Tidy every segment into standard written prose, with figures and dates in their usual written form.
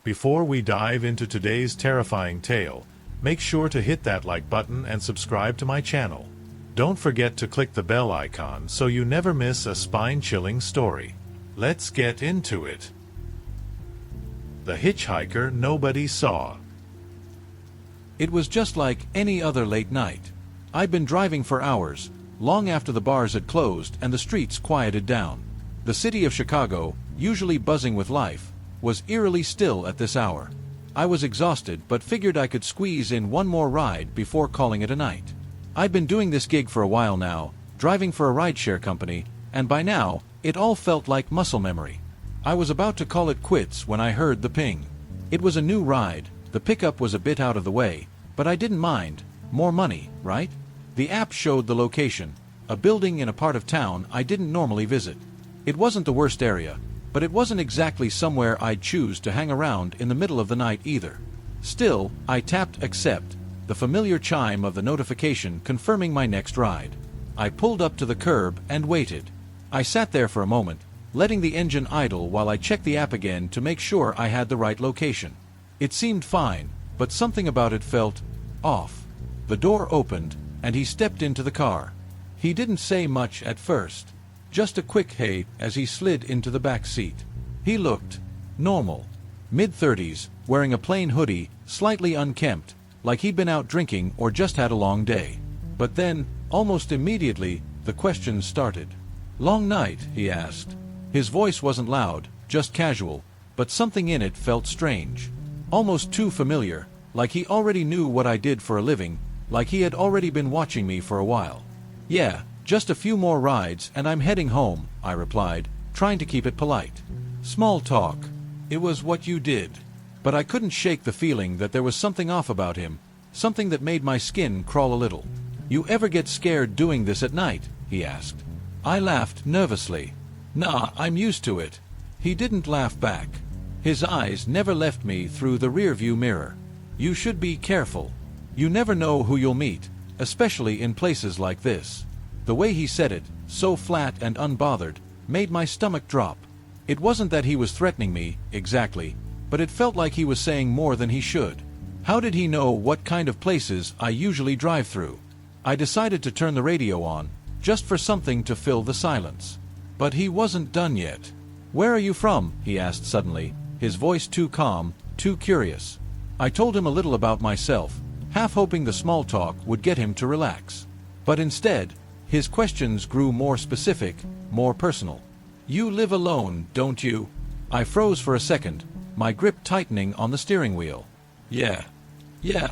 Before we dive into today's terrifying tale, make sure to hit that like button and subscribe to my channel. Don't forget to click the bell icon so you never miss a spine-chilling story. Let's get into it. The hitchhiker nobody saw. It was just like any other late night. I'd been driving for hours, long after the bars had closed and the streets quieted down. The city of Chicago, usually buzzing with life, was eerily still at this hour. I was exhausted but figured I could squeeze in one more ride before calling it a night. I'd been doing this gig for a while now, driving for a rideshare company, and by now, it all felt like muscle memory. I was about to call it quits when I heard the ping. It was a new ride, the pickup was a bit out of the way, but I didn't mind. More money, right? The app showed the location, a building in a part of town I didn't normally visit. It wasn't the worst area, but it wasn't exactly somewhere I'd choose to hang around in the middle of the night either. Still, I tapped accept, the familiar chime of the notification confirming my next ride. I pulled up to the curb and waited. I sat there for a moment, letting the engine idle while I checked the app again to make sure I had the right location. It seemed fine, but something about it felt off. The door opened, and he stepped into the car. He didn't say much at first. Just a quick hey as he slid into the back seat. He looked normal. Mid-30s, wearing a plain hoodie, slightly unkempt, like he'd been out drinking or just had a long day. But then, almost immediately, the questions started. "Long night?" he asked. His voice wasn't loud, just casual, but something in it felt strange. Almost too familiar, like he already knew what I did for a living, like he had already been watching me for a while. "Yeah, just a few more rides and I'm heading home," I replied, trying to keep it polite. Small talk. It was what you did. But I couldn't shake the feeling that there was something off about him, something that made my skin crawl a little. "You ever get scared doing this at night?" he asked. I laughed nervously. "Nah, I'm used to it." He didn't laugh back. His eyes never left me through the rearview mirror. "You should be careful. You never know who you'll meet, especially in places like this." The way he said it, so flat and unbothered, made my stomach drop. It wasn't that he was threatening me, exactly, but it felt like he was saying more than he should. How did he know what kind of places I usually drive through? I decided to turn the radio on, just for something to fill the silence. But he wasn't done yet. "Where are you from?" he asked suddenly, his voice too calm, too curious. I told him a little about myself, half hoping the small talk would get him to relax. But instead, his questions grew more specific, more personal. "You live alone, don't you?" I froze for a second, my grip tightening on the steering wheel. Yeah,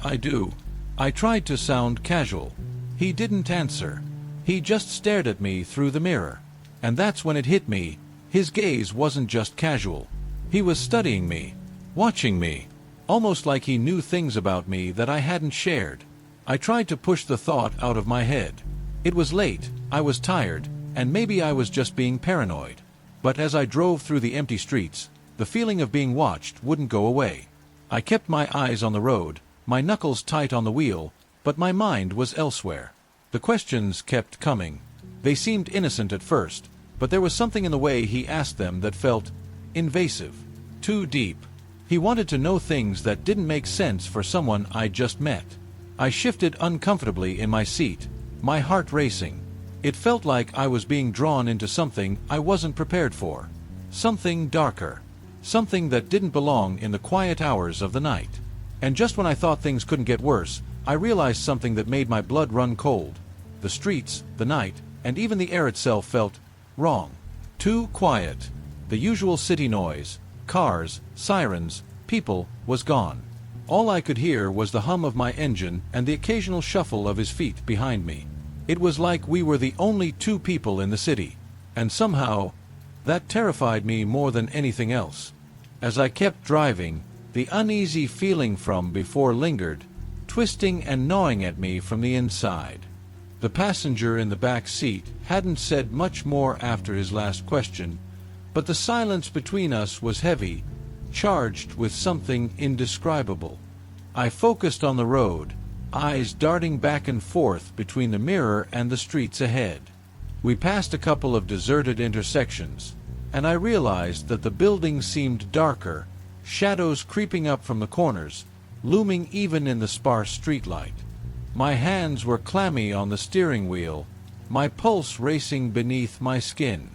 I do." I tried to sound casual. He didn't answer. He just stared at me through the mirror. And that's when it hit me. His gaze wasn't just casual. He was studying me, watching me, almost like he knew things about me that I hadn't shared. I tried to push the thought out of my head. It was late, I was tired, and maybe I was just being paranoid. But as I drove through the empty streets, the feeling of being watched wouldn't go away. I kept my eyes on the road, my knuckles tight on the wheel, but my mind was elsewhere. The questions kept coming. They seemed innocent at first, but there was something in the way he asked them that felt invasive, too deep. He wanted to know things that didn't make sense for someone I'd just met. I shifted uncomfortably in my seat, my heart racing. It felt like I was being drawn into something I wasn't prepared for. Something darker. Something that didn't belong in the quiet hours of the night. And just when I thought things couldn't get worse, I realized something that made my blood run cold. The streets, the night, and even the air itself felt wrong. Too quiet. The usual city noise, cars, sirens, people, was gone. All I could hear was the hum of my engine and the occasional shuffle of his feet behind me. It was like we were the only two people in the city. And somehow, that terrified me more than anything else. As I kept driving, the uneasy feeling from before lingered, twisting and gnawing at me from the inside. The passenger in the back seat hadn't said much more after his last question, but the silence between us was heavy, charged with something indescribable. I focused on the road, eyes darting back and forth between the mirror and the streets ahead. We passed a couple of deserted intersections, and I realized that the buildings seemed darker, shadows creeping up from the corners, looming even in the sparse streetlight. My hands were clammy on the steering wheel, my pulse racing beneath my skin.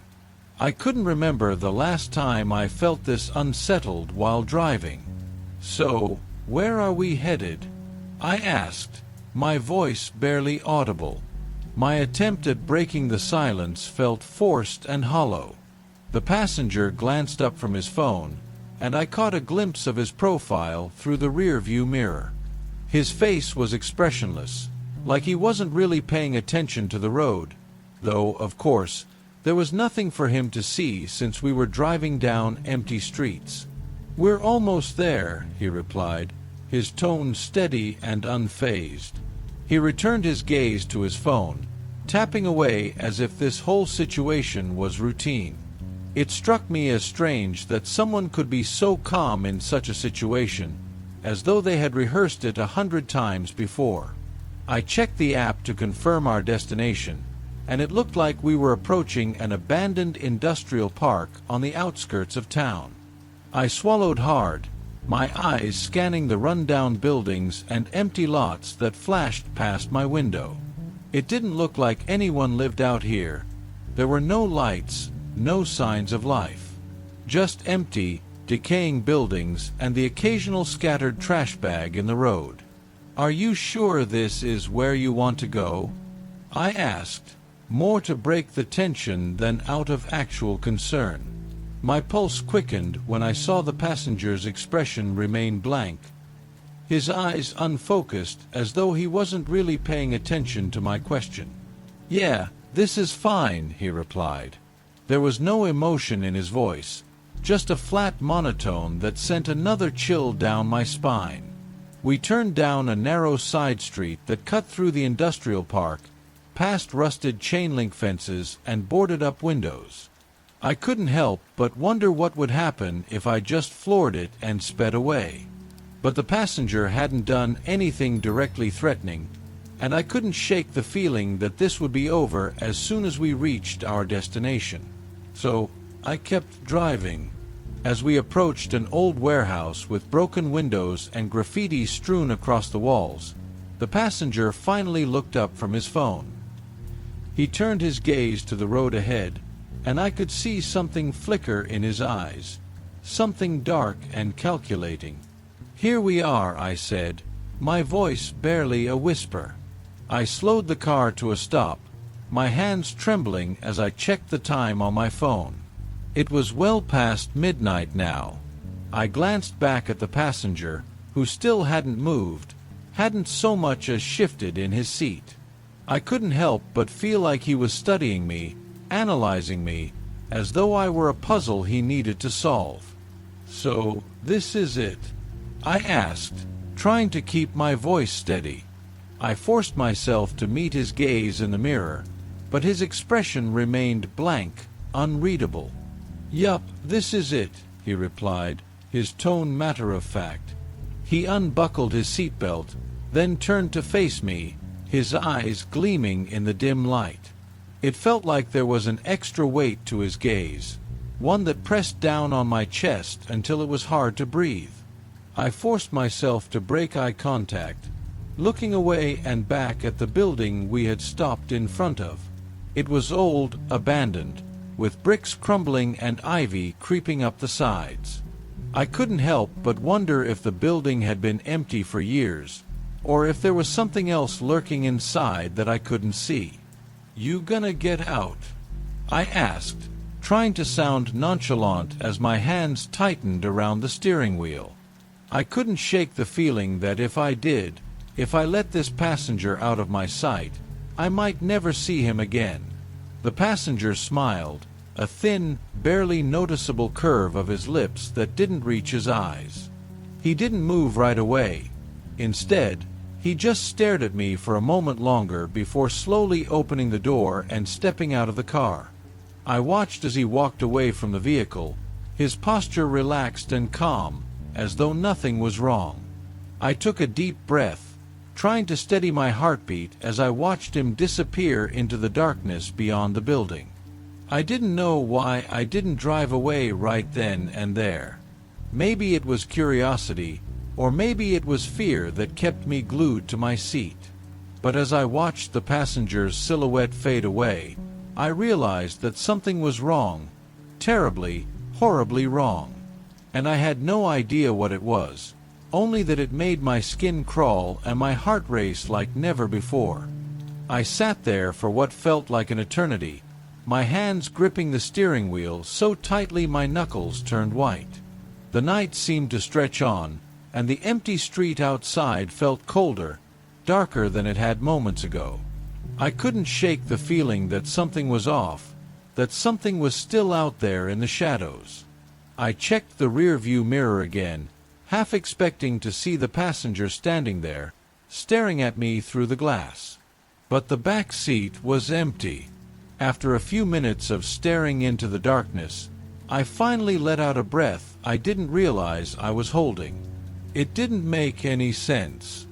I couldn't remember the last time I felt this unsettled while driving. "So, where are we headed?" I asked, my voice barely audible. My attempt at breaking the silence felt forced and hollow. The passenger glanced up from his phone, and I caught a glimpse of his profile through the rear-view mirror. His face was expressionless, like he wasn't really paying attention to the road, though, of course, there was nothing for him to see since we were driving down empty streets. "We're almost there," he replied, his tone steady and unfazed. He returned his gaze to his phone, tapping away as if this whole situation was routine. It struck me as strange that someone could be so calm in such a situation, as though they had rehearsed it 100 times before. I checked the app to confirm our destination, and it looked like we were approaching an abandoned industrial park on the outskirts of town. I swallowed hard, my eyes scanning the run-down buildings and empty lots that flashed past my window. It didn't look like anyone lived out here. There were no lights, no signs of life. Just empty, decaying buildings and the occasional scattered trash bag in the road. "Are you sure this is where you want to go?" I asked, more to break the tension than out of actual concern. My pulse quickened when I saw the passenger's expression remain blank, his eyes unfocused as though he wasn't really paying attention to my question. "Yeah, this is fine," he replied. There was no emotion in his voice, just a flat monotone that sent another chill down my spine. We turned down a narrow side street that cut through the industrial park, past rusted chain-link fences and boarded-up windows. I couldn't help but wonder what would happen if I just floored it and sped away. But the passenger hadn't done anything directly threatening, and I couldn't shake the feeling that this would be over as soon as we reached our destination. So I kept driving. As we approached an old warehouse with broken windows and graffiti strewn across the walls, the passenger finally looked up from his phone. He turned his gaze to the road ahead, and I could see something flicker in his eyes, something dark and calculating. "Here we are," I said, my voice barely a whisper. I slowed the car to a stop, my hands trembling as I checked the time on my phone. It was well past midnight now. I glanced back at the passenger, who still hadn't moved, hadn't so much as shifted in his seat. I couldn't help but feel like he was studying me, analyzing me, as though I were a puzzle he needed to solve. "So, this is it?" I asked, trying to keep my voice steady. I forced myself to meet his gaze in the mirror, but his expression remained blank, unreadable. "Yup, this is it," he replied, his tone matter-of-fact. He unbuckled his seatbelt, then turned to face me, his eyes gleaming in the dim light. It felt like there was an extra weight to his gaze, one that pressed down on my chest until it was hard to breathe. I forced myself to break eye contact, looking away and back at the building we had stopped in front of. It was old, abandoned, with bricks crumbling and ivy creeping up the sides. I couldn't help but wonder if the building had been empty for years, or if there was something else lurking inside that I couldn't see. "You gonna get out?" I asked, trying to sound nonchalant as my hands tightened around the steering wheel. I couldn't shake the feeling that if I did, if I let this passenger out of my sight, I might never see him again. The passenger smiled, a thin, barely noticeable curve of his lips that didn't reach his eyes. He didn't move right away. Instead, he just stared at me for a moment longer before slowly opening the door and stepping out of the car. I watched as he walked away from the vehicle, his posture relaxed and calm, as though nothing was wrong. I took a deep breath, trying to steady my heartbeat as I watched him disappear into the darkness beyond the building. I didn't know why I didn't drive away right then and there. Maybe it was curiosity, or maybe it was fear that kept me glued to my seat. But as I watched the passenger's silhouette fade away, I realized that something was wrong, terribly, horribly wrong. And I had no idea what it was, only that it made my skin crawl and my heart race like never before. I sat there for what felt like an eternity, my hands gripping the steering wheel so tightly my knuckles turned white. The night seemed to stretch on, and the empty street outside felt colder, darker than it had moments ago. I couldn't shake the feeling that something was off, that something was still out there in the shadows. I checked the rear-view mirror again, half expecting to see the passenger standing there, staring at me through the glass. But the back seat was empty. After a few minutes of staring into the darkness, I finally let out a breath I didn't realize I was holding. It didn't make any sense.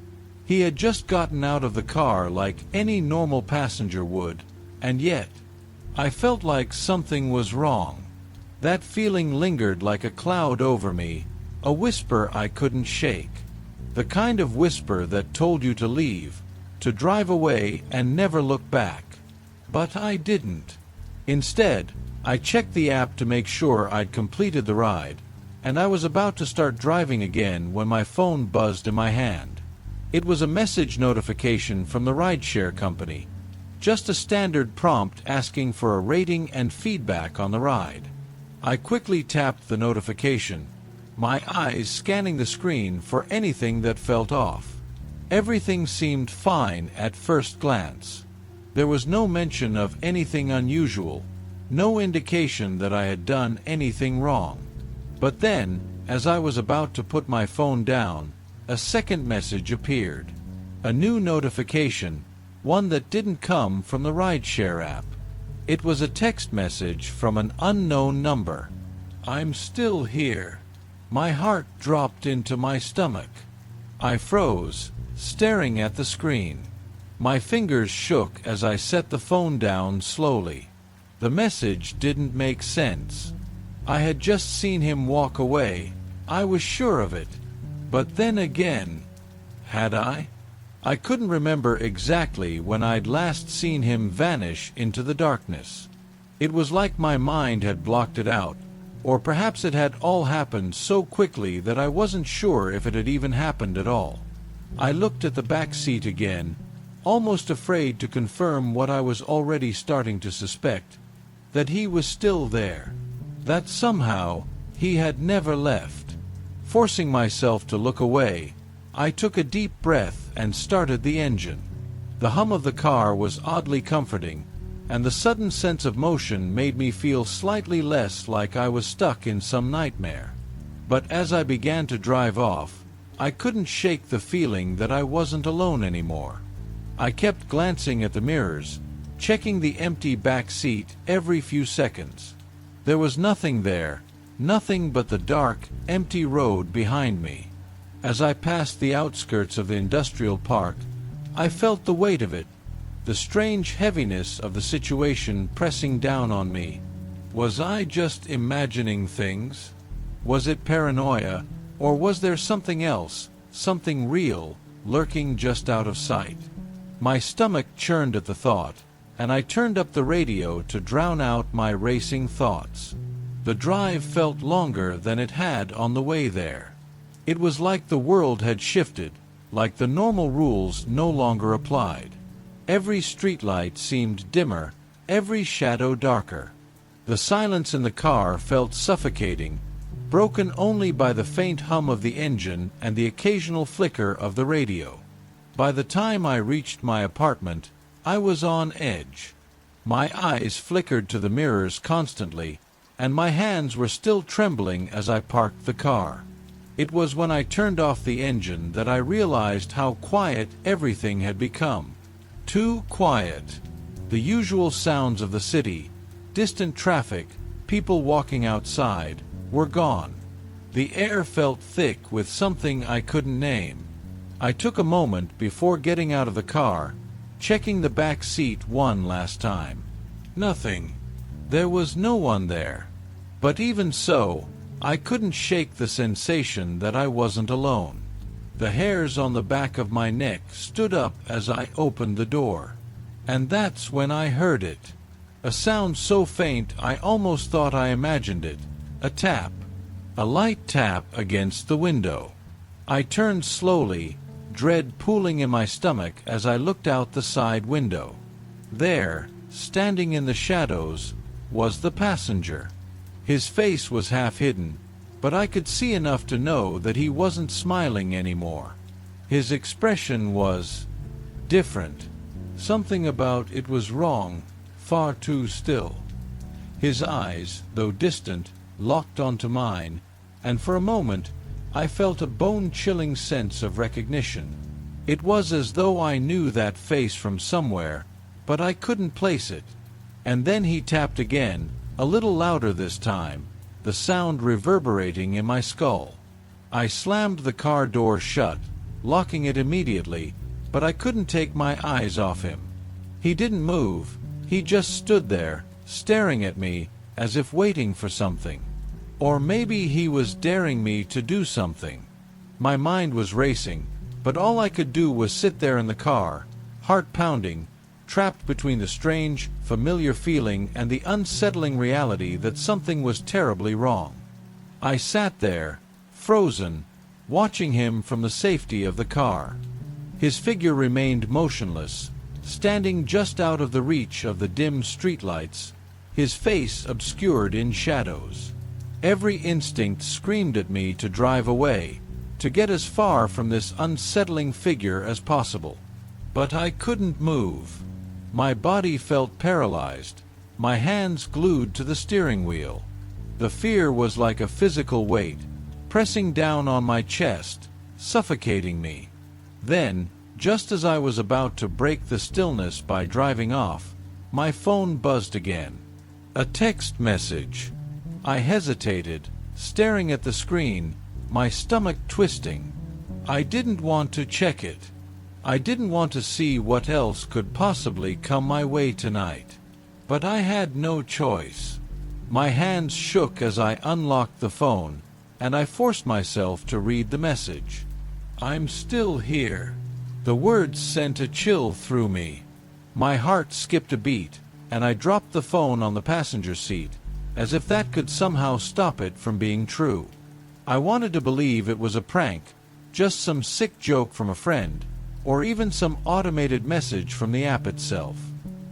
He had just gotten out of the car like any normal passenger would, and yet, I felt like something was wrong. That feeling lingered like a cloud over me, a whisper I couldn't shake. The kind of whisper that told you to leave, to drive away and never look back. But I didn't. Instead, I checked the app to make sure I'd completed the ride, and I was about to start driving again when my phone buzzed in my hand. It was a message notification from the rideshare company. Just a standard prompt asking for a rating and feedback on the ride. I quickly tapped the notification, my eyes scanning the screen for anything that felt off. Everything seemed fine at first glance. There was no mention of anything unusual, no indication that I had done anything wrong. But then, as I was about to put my phone down, a second message appeared. A new notification, one that didn't come from the rideshare app. It was a text message from an unknown number. "I'm still here." My heart dropped into my stomach. I froze, staring at the screen. My fingers shook as I set the phone down slowly. The message didn't make sense. I had just seen him walk away. I was sure of it. But then again, had I? I couldn't remember exactly when I'd last seen him vanish into the darkness. It was like my mind had blocked it out, or perhaps it had all happened so quickly that I wasn't sure if it had even happened at all. I looked at the back seat again, almost afraid to confirm what I was already starting to suspect, that he was still there, that somehow he had never left. Forcing myself to look away, I took a deep breath and started the engine. The hum of the car was oddly comforting, and the sudden sense of motion made me feel slightly less like I was stuck in some nightmare. But as I began to drive off, I couldn't shake the feeling that I wasn't alone anymore. I kept glancing at the mirrors, checking the empty back seat every few seconds. There was nothing there, nothing but the dark, empty road behind me. As I passed the outskirts of the industrial park, I felt the weight of it, the strange heaviness of the situation pressing down on me. Was I just imagining things? Was it paranoia, or was there something else, something real, lurking just out of sight? My stomach churned at the thought, and I turned up the radio to drown out my racing thoughts. The drive felt longer than it had on the way there. It was like the world had shifted, like the normal rules no longer applied. Every streetlight seemed dimmer, every shadow darker. The silence in the car felt suffocating, broken only by the faint hum of the engine and the occasional flicker of the radio. By the time I reached my apartment, I was on edge. My eyes flickered to the mirrors constantly, and my hands were still trembling as I parked the car. It was when I turned off the engine that I realized how quiet everything had become. Too quiet. The usual sounds of the city, distant traffic, people walking outside, were gone. The air felt thick with something I couldn't name. I took a moment before getting out of the car, checking the back seat one last time. Nothing. There was no one there. But even so, I couldn't shake the sensation that I wasn't alone. The hairs on the back of my neck stood up as I opened the door. And that's when I heard it. A sound so faint I almost thought I imagined it. A tap. A light tap against the window. I turned slowly, dread pooling in my stomach as I looked out the side window. There, standing in the shadows, was the passenger. His face was half hidden, but I could see enough to know that he wasn't smiling anymore. His expression was different. Something about it was wrong, far too still. His eyes, though distant, locked onto mine, and for a moment I felt a bone-chilling sense of recognition. It was as though I knew that face from somewhere, but I couldn't place it. And then he tapped again, a little louder this time, the sound reverberating in my skull. I slammed the car door shut, locking it immediately, but I couldn't take my eyes off him. He didn't move, he just stood there, staring at me, as if waiting for something. Or maybe he was daring me to do something. My mind was racing, but all I could do was sit there in the car, heart pounding, trapped between the strange, familiar feeling and the unsettling reality that something was terribly wrong. I sat there, frozen, watching him from the safety of the car. His figure remained motionless, standing just out of the reach of the dim streetlights, his face obscured in shadows. Every instinct screamed at me to drive away, to get as far from this unsettling figure as possible. But I couldn't move. My body felt paralyzed, my hands glued to the steering wheel. The fear was like a physical weight, pressing down on my chest, suffocating me. Then, just as I was about to break the stillness by driving off, my phone buzzed again. A text message. I hesitated, staring at the screen, my stomach twisting. I didn't want to check it. I didn't want to see what else could possibly come my way tonight. But I had no choice. My hands shook as I unlocked the phone, and I forced myself to read the message. "I'm still here." The words sent a chill through me. My heart skipped a beat, and I dropped the phone on the passenger seat, as if that could somehow stop it from being true. I wanted to believe it was a prank, just some sick joke from a friend, or even some automated message from the app itself.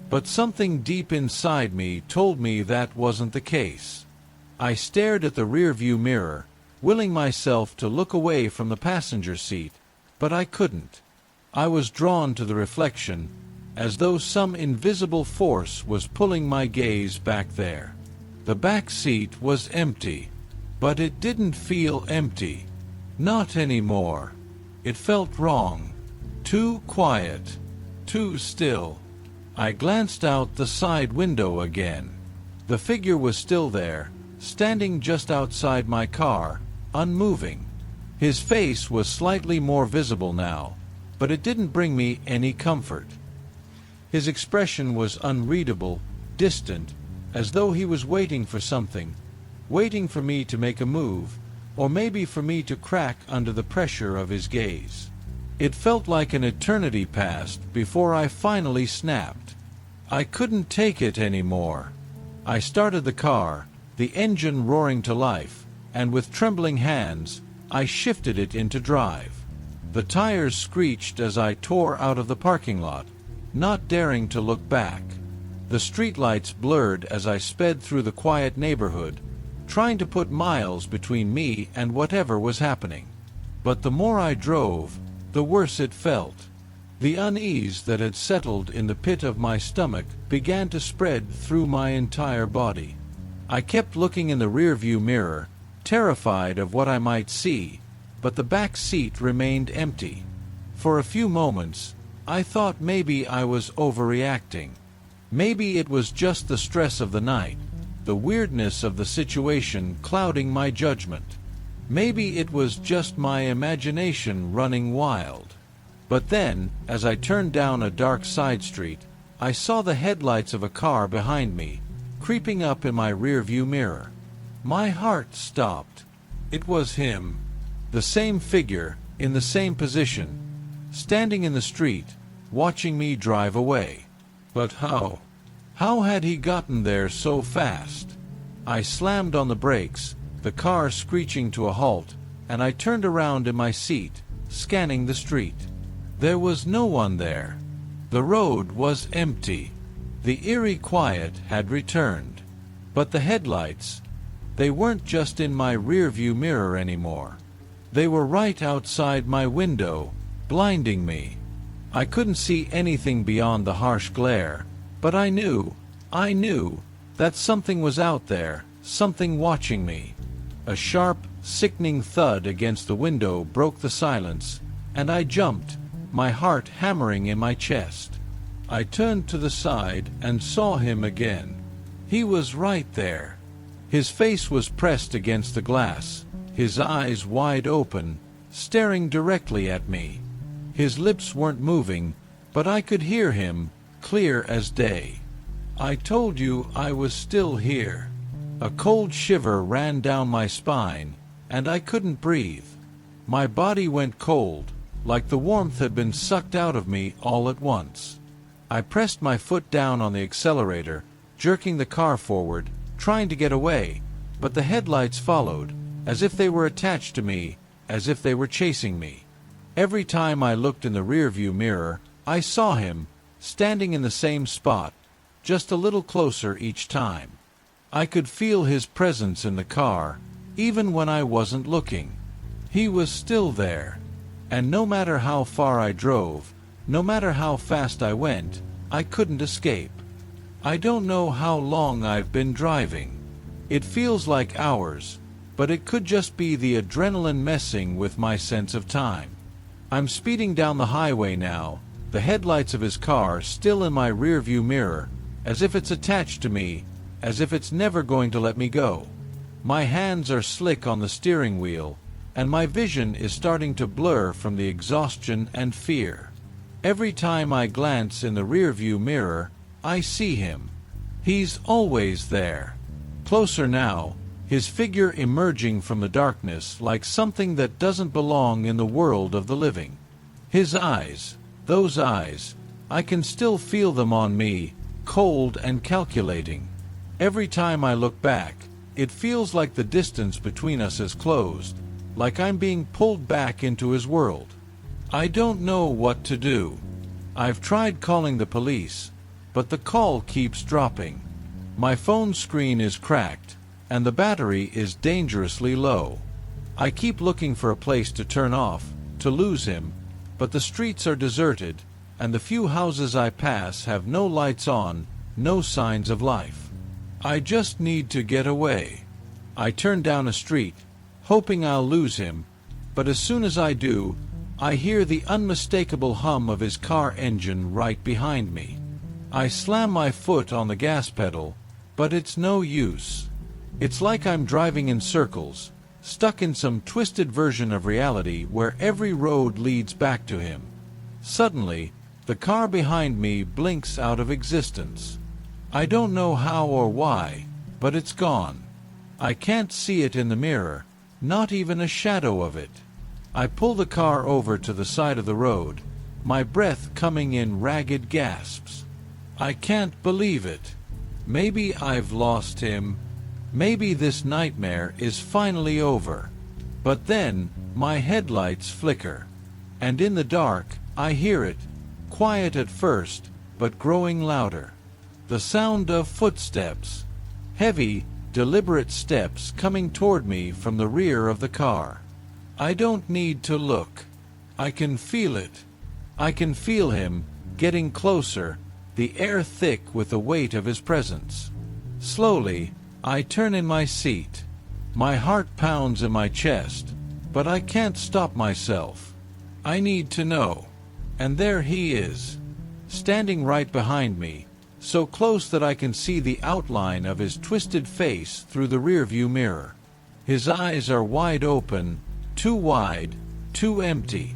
But something deep inside me told me that wasn't the case. I stared at the rearview mirror, willing myself to look away from the passenger seat, but I couldn't. I was drawn to the reflection, as though some invisible force was pulling my gaze back there. The back seat was empty, but it didn't feel empty. Not anymore. It felt wrong. Too quiet. Too still. I glanced out the side window again. The figure was still there, standing just outside my car, unmoving. His face was slightly more visible now, but it didn't bring me any comfort. His expression was unreadable, distant, as though he was waiting for something, waiting for me to make a move, or maybe for me to crack under the pressure of his gaze. It felt like an eternity passed before I finally snapped. I couldn't take it anymore. I started the car, the engine roaring to life, and with trembling hands, I shifted it into drive. The tires screeched as I tore out of the parking lot, not daring to look back. The streetlights blurred as I sped through the quiet neighborhood, trying to put miles between me and whatever was happening. But the more I drove, the worse it felt. The unease that had settled in the pit of my stomach began to spread through my entire body. I kept looking in the rearview mirror, terrified of what I might see, but the back seat remained empty. For a few moments, I thought maybe I was overreacting. Maybe it was just the stress of the night, the weirdness of the situation clouding my judgment. Maybe it was just my imagination running wild. But then, as I turned down a dark side street, I saw the headlights of a car behind me, creeping up in my rearview mirror. My heart stopped. It was him. The same figure, in the same position, standing in the street, watching me drive away. But how? How had he gotten there so fast? I slammed on the brakes, the car screeching to a halt, and I turned around in my seat, scanning the street. There was no one there. The road was empty. The eerie quiet had returned. But the headlights, they weren't just in my rearview mirror anymore. They were right outside my window, blinding me. I couldn't see anything beyond the harsh glare, but I knew that something was out there, something watching me. A sharp, sickening thud against the window broke the silence, and I jumped, my heart hammering in my chest. I turned to the side and saw him again. He was right there. His face was pressed against the glass, his eyes wide open, staring directly at me. His lips weren't moving, but I could hear him, clear as day. "I told you I was still here." A cold shiver ran down my spine, and I couldn't breathe. My body went cold, like the warmth had been sucked out of me all at once. I pressed my foot down on the accelerator, jerking the car forward, trying to get away, but the headlights followed, as if they were attached to me, as if they were chasing me. Every time I looked in the rearview mirror, I saw him, standing in the same spot, just a little closer each time. I could feel his presence in the car, even when I wasn't looking. He was still there, and no matter how far I drove, no matter how fast I went, I couldn't escape. I don't know how long I've been driving. It feels like hours, but it could just be the adrenaline messing with my sense of time. I'm speeding down the highway now, the headlights of his car still in my rearview mirror, as if it's attached to me, as if it's never going to let me go. My hands are slick on the steering wheel, and my vision is starting to blur from the exhaustion and fear. Every time I glance in the rearview mirror, I see him. He's always there. Closer now, his figure emerging from the darkness like something that doesn't belong in the world of the living. His eyes, those eyes, I can still feel them on me, cold and calculating. Every time I look back, it feels like the distance between us has closed, like I'm being pulled back into his world. I don't know what to do. I've tried calling the police, but the call keeps dropping. My phone screen is cracked, and the battery is dangerously low. I keep looking for a place to turn off, to lose him, but the streets are deserted, and the few houses I pass have no lights on, no signs of life. I just need to get away. I turn down a street, hoping I'll lose him, but as soon as I do, I hear the unmistakable hum of his car engine right behind me. I slam my foot on the gas pedal, but it's no use. It's like I'm driving in circles, stuck in some twisted version of reality where every road leads back to him. Suddenly, the car behind me blinks out of existence. I don't know how or why, but it's gone. I can't see it in the mirror, not even a shadow of it. I pull the car over to the side of the road, my breath coming in ragged gasps. I can't believe it. Maybe I've lost him. Maybe this nightmare is finally over. But then, my headlights flicker. And in the dark, I hear it, quiet at first, but growing louder. The sound of footsteps. Heavy, deliberate steps coming toward me from the rear of the car. I don't need to look. I can feel it. I can feel him, getting closer, the air thick with the weight of his presence. Slowly, I turn in my seat. My heart pounds in my chest, but I can't stop myself. I need to know. And there he is, standing right behind me, so close that I can see the outline of his twisted face through the rearview mirror. His eyes are wide open, too wide, too empty.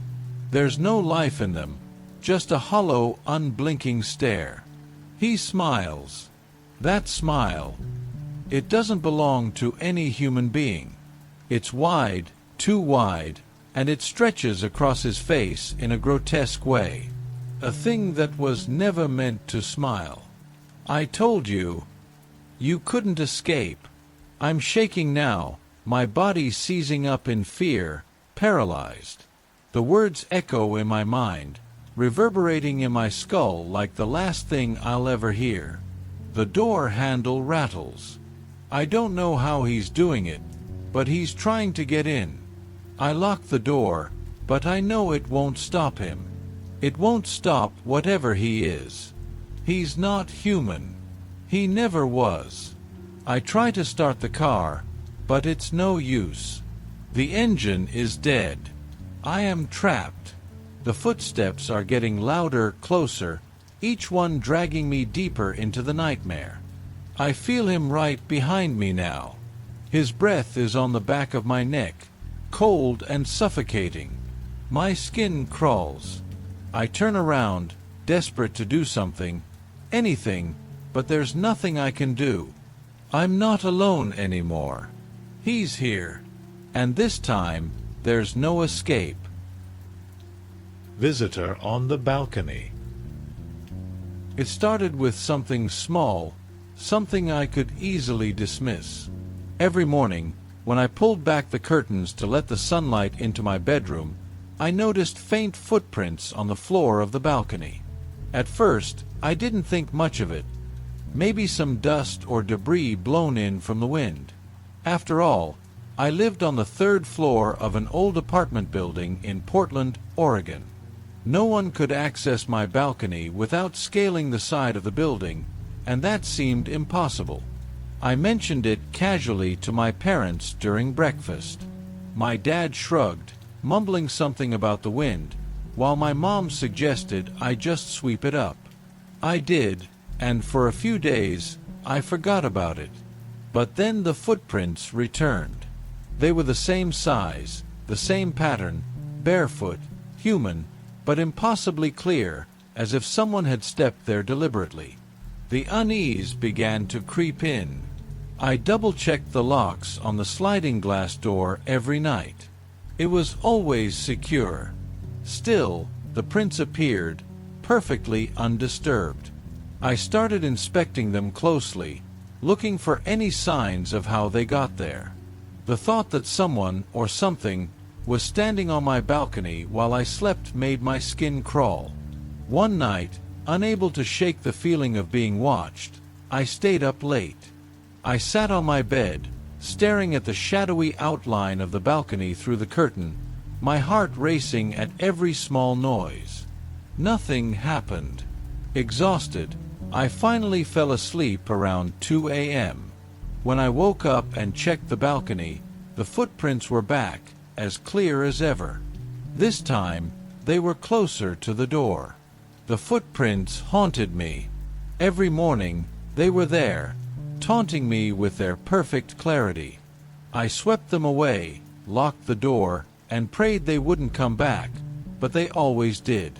There's no life in them, just a hollow, unblinking stare. He smiles. That smile. It doesn't belong to any human being. It's wide, too wide, and it stretches across his face in a grotesque way. A thing that was never meant to smile. I told you. You couldn't escape. I'm shaking now, my body seizing up in fear, paralyzed. The words echo in my mind, reverberating in my skull like the last thing I'll ever hear. The door handle rattles. I don't know how he's doing it, but he's trying to get in. I lock the door, but I know it won't stop him. It won't stop whatever he is. He's not human. He never was. I try to start the car, but it's no use. The engine is dead. I am trapped. The footsteps are getting louder, closer, each one dragging me deeper into the nightmare. I feel him right behind me now. His breath is on the back of my neck, cold and suffocating. My skin crawls. I turn around, desperate to do something, anything, but there's nothing I can do. I'm not alone anymore. He's here. And this time, there's no escape. Visitor on the balcony. It started with something small, something I could easily dismiss. Every morning, when I pulled back the curtains to let the sunlight into my bedroom, I noticed faint footprints on the floor of the balcony. At first, I didn't think much of it. Maybe some dust or debris blown in from the wind. After all, I lived on the third floor of an old apartment building in Portland, Oregon. No one could access my balcony without scaling the side of the building, and that seemed impossible. I mentioned it casually to my parents during breakfast. My dad shrugged, mumbling something about the wind, while my mom suggested I just sweep it up. I did, and for a few days, I forgot about it. But then the footprints returned. They were the same size, the same pattern, barefoot, human, but impossibly clear, as if someone had stepped there deliberately. The unease began to creep in. I double-checked the locks on the sliding glass door every night. It was always secure. Still, the prints appeared, perfectly undisturbed. I started inspecting them closely, looking for any signs of how they got there. The thought that someone, or something, was standing on my balcony while I slept made my skin crawl. One night, unable to shake the feeling of being watched, I stayed up late. I sat on my bed, staring at the shadowy outline of the balcony through the curtain, my heart racing at every small noise. Nothing happened. Exhausted, I finally fell asleep around 2 a.m. When I woke up and checked the balcony, the footprints were back, as clear as ever. This time, they were closer to the door. The footprints haunted me. Every morning, they were there, taunting me with their perfect clarity. I swept them away, locked the door, and prayed they wouldn't come back, but they always did.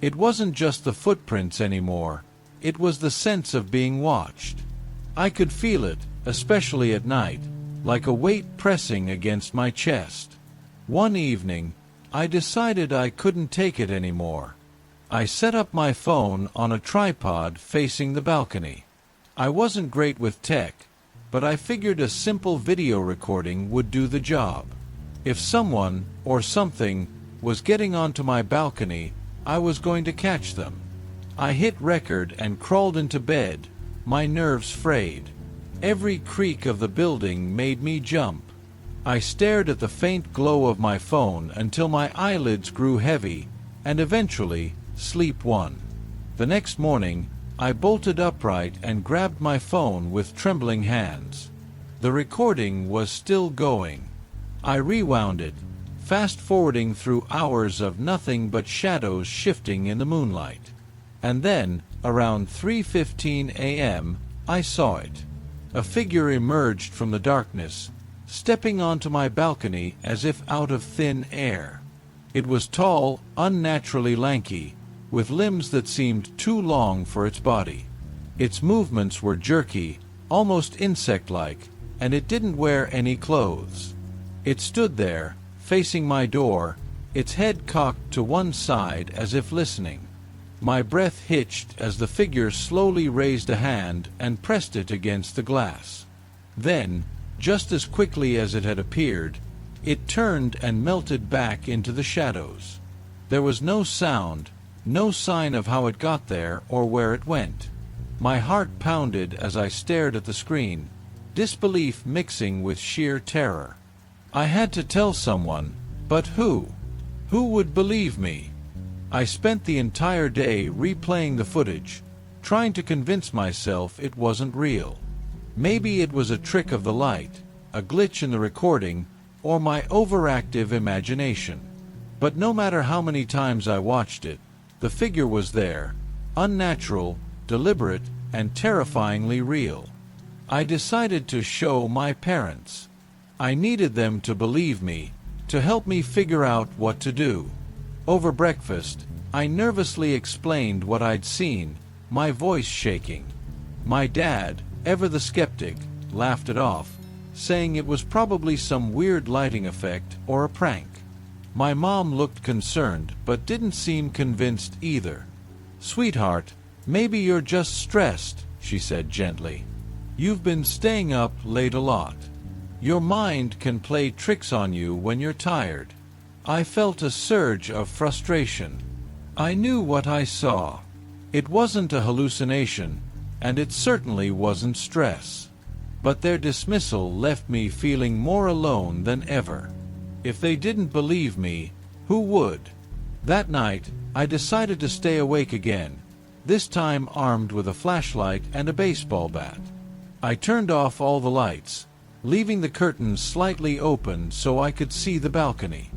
It wasn't just the footprints anymore, it was the sense of being watched. I could feel it, especially at night, like a weight pressing against my chest. One evening, I decided I couldn't take it anymore. I set up my phone on a tripod facing the balcony. I wasn't great with tech, but I figured a simple video recording would do the job. If someone, or something, was getting onto my balcony, I was going to catch them. I hit record and crawled into bed, my nerves frayed. Every creak of the building made me jump. I stared at the faint glow of my phone until my eyelids grew heavy, and eventually, sleep won. The next morning, I bolted upright and grabbed my phone with trembling hands. The recording was still going. I rewound it, fast-forwarding through hours of nothing but shadows shifting in the moonlight. And then, around 3:15 a.m., I saw it. A figure emerged from the darkness, stepping onto my balcony as if out of thin air. It was tall, unnaturally lanky, with limbs that seemed too long for its body. Its movements were jerky, almost insect-like, and it didn't wear any clothes. It stood there, facing my door, its head cocked to one side as if listening. My breath hitched as the figure slowly raised a hand and pressed it against the glass. Then, just as quickly as it had appeared, it turned and melted back into the shadows. There was no sound, no sign of how it got there or where it went. My heart pounded as I stared at the screen, disbelief mixing with sheer terror. I had to tell someone, but who? Who would believe me? I spent the entire day replaying the footage, trying to convince myself it wasn't real. Maybe it was a trick of the light, a glitch in the recording, or my overactive imagination. But no matter how many times I watched it, the figure was there, unnatural, deliberate, and terrifyingly real. I decided to show my parents. I needed them to believe me, to help me figure out what to do. Over breakfast, I nervously explained what I'd seen, my voice shaking. My dad, ever the skeptic, laughed it off, saying it was probably some weird lighting effect or a prank. My mom looked concerned but didn't seem convinced either. "Sweetheart, maybe you're just stressed," she said gently. "You've been staying up late a lot. Your mind can play tricks on you when you're tired." I felt a surge of frustration. I knew what I saw. It wasn't a hallucination, and it certainly wasn't stress. But their dismissal left me feeling more alone than ever. If they didn't believe me, who would? That night, I decided to stay awake again, this time armed with a flashlight and a baseball bat. I turned off all the lights, leaving the curtains slightly open so I could see the balcony.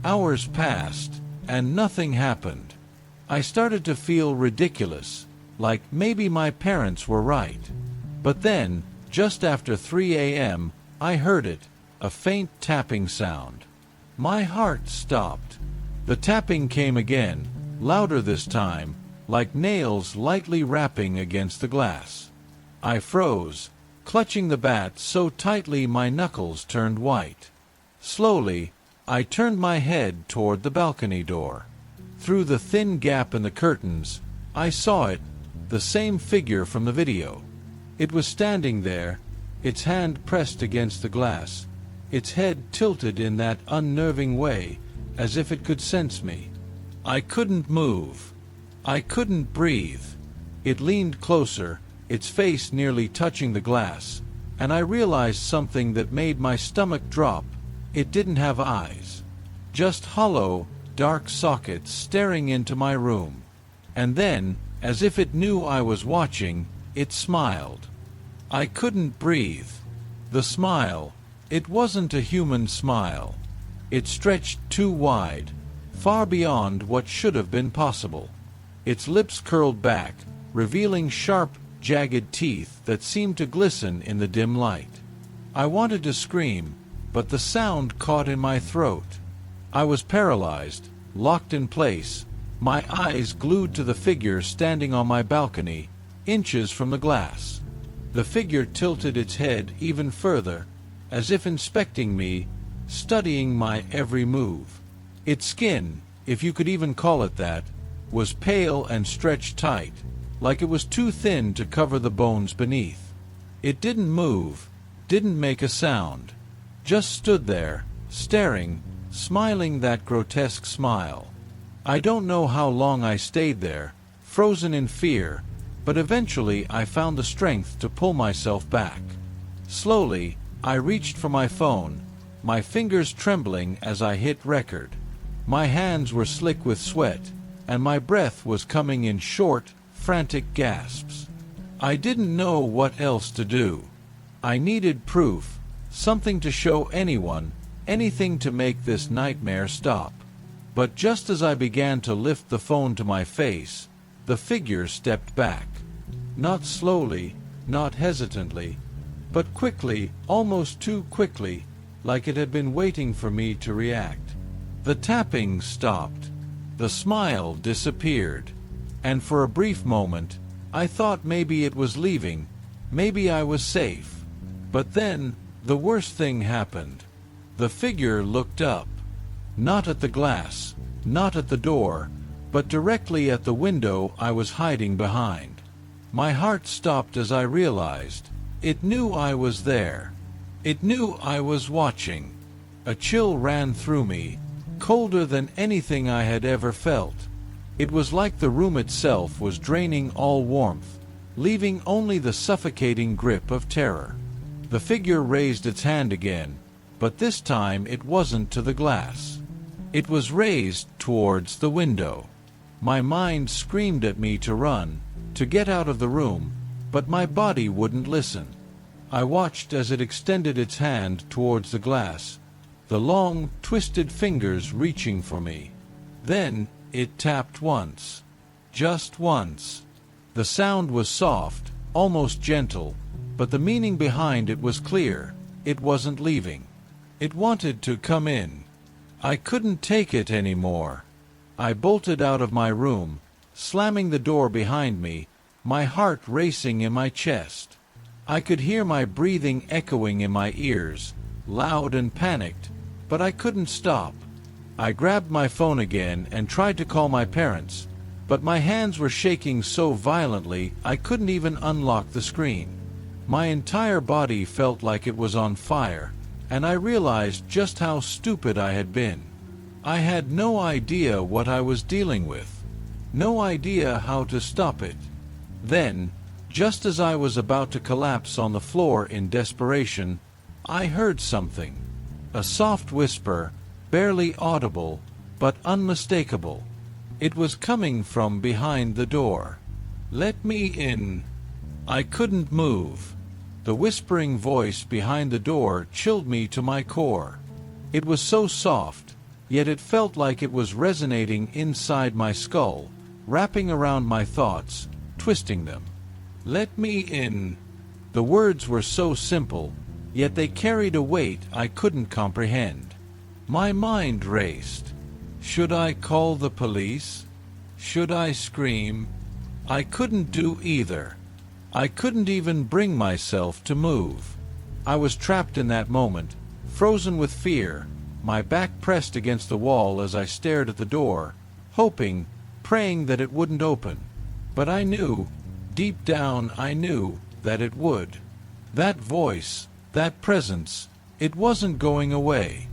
Hours passed, and nothing happened. I started to feel ridiculous, like maybe my parents were right. But then, just after 3 a.m., I heard it, a faint tapping sound. My heart stopped. The tapping came again, louder this time, like nails lightly rapping against the glass. I froze, clutching the bat so tightly my knuckles turned white. Slowly, I turned my head toward the balcony door. Through the thin gap in the curtains, I saw it, the same figure from the video. It was standing there, its hand pressed against the glass, its head tilted in that unnerving way, as if it could sense me. I couldn't move. I couldn't breathe. It leaned closer, its face nearly touching the glass, and I realized something that made my stomach drop. It didn't have eyes. Just hollow, dark sockets staring into my room. And then, as if it knew I was watching, it smiled. I couldn't breathe. The smile, it wasn't a human smile. It stretched too wide, far beyond what should have been possible. Its lips curled back, revealing sharp, jagged teeth that seemed to glisten in the dim light. I wanted to scream, but the sound caught in my throat. I was paralyzed, locked in place, my eyes glued to the figure standing on my balcony, inches from the glass. The figure tilted its head even further, as if inspecting me, studying my every move. Its skin, if you could even call it that, was pale and stretched tight, like it was too thin to cover the bones beneath. It didn't move, didn't make a sound, just stood there, staring, smiling that grotesque smile. I don't know how long I stayed there, frozen in fear, but eventually I found the strength to pull myself back. Slowly, I reached for my phone, my fingers trembling as I hit record. My hands were slick with sweat, and my breath was coming in short, frantic gasps. I didn't know what else to do. I needed proof, something to show anyone, anything to make this nightmare stop. But just as I began to lift the phone to my face, the figure stepped back. Not slowly, not hesitantly, but quickly, almost too quickly, like it had been waiting for me to react. The tapping stopped. The smile disappeared. And for a brief moment, I thought maybe it was leaving, maybe I was safe. But then, the worst thing happened. The figure looked up. Not at the glass, not at the door, but directly at the window I was hiding behind. My heart stopped as I realized it knew I was there. It knew I was watching. A chill ran through me, colder than anything I had ever felt. It was like the room itself was draining all warmth, leaving only the suffocating grip of terror. The figure raised its hand again, but this time it wasn't to the glass. It was raised towards the window. My mind screamed at me to run, to get out of the room, but my body wouldn't listen. I watched as it extended its hand towards the glass, the long, twisted fingers reaching for me. Then it tapped once. Just once. The sound was soft, almost gentle, but the meaning behind it was clear. It wasn't leaving. It wanted to come in. I couldn't take it anymore. I bolted out of my room, slamming the door behind me, my heart racing in my chest. I could hear my breathing echoing in my ears, loud and panicked, but I couldn't stop. I grabbed my phone again and tried to call my parents, but my hands were shaking so violently I couldn't even unlock the screen. My entire body felt like it was on fire, and I realized just how stupid I had been. I had no idea what I was dealing with, no idea how to stop it. Then, just as I was about to collapse on the floor in desperation, I heard something. A soft whisper, barely audible, but unmistakable. It was coming from behind the door. "Let me in." I couldn't move. The whispering voice behind the door chilled me to my core. It was so soft, yet it felt like it was resonating inside my skull, wrapping around my thoughts, twisting them. "Let me in." The words were so simple, yet they carried a weight I couldn't comprehend. My mind raced. Should I call the police? Should I scream? I couldn't do either. I couldn't even bring myself to move. I was trapped in that moment, frozen with fear, my back pressed against the wall as I stared at the door, hoping, praying that it wouldn't open. But I knew, deep down I knew, that it would. That voice, that presence, it wasn't going away.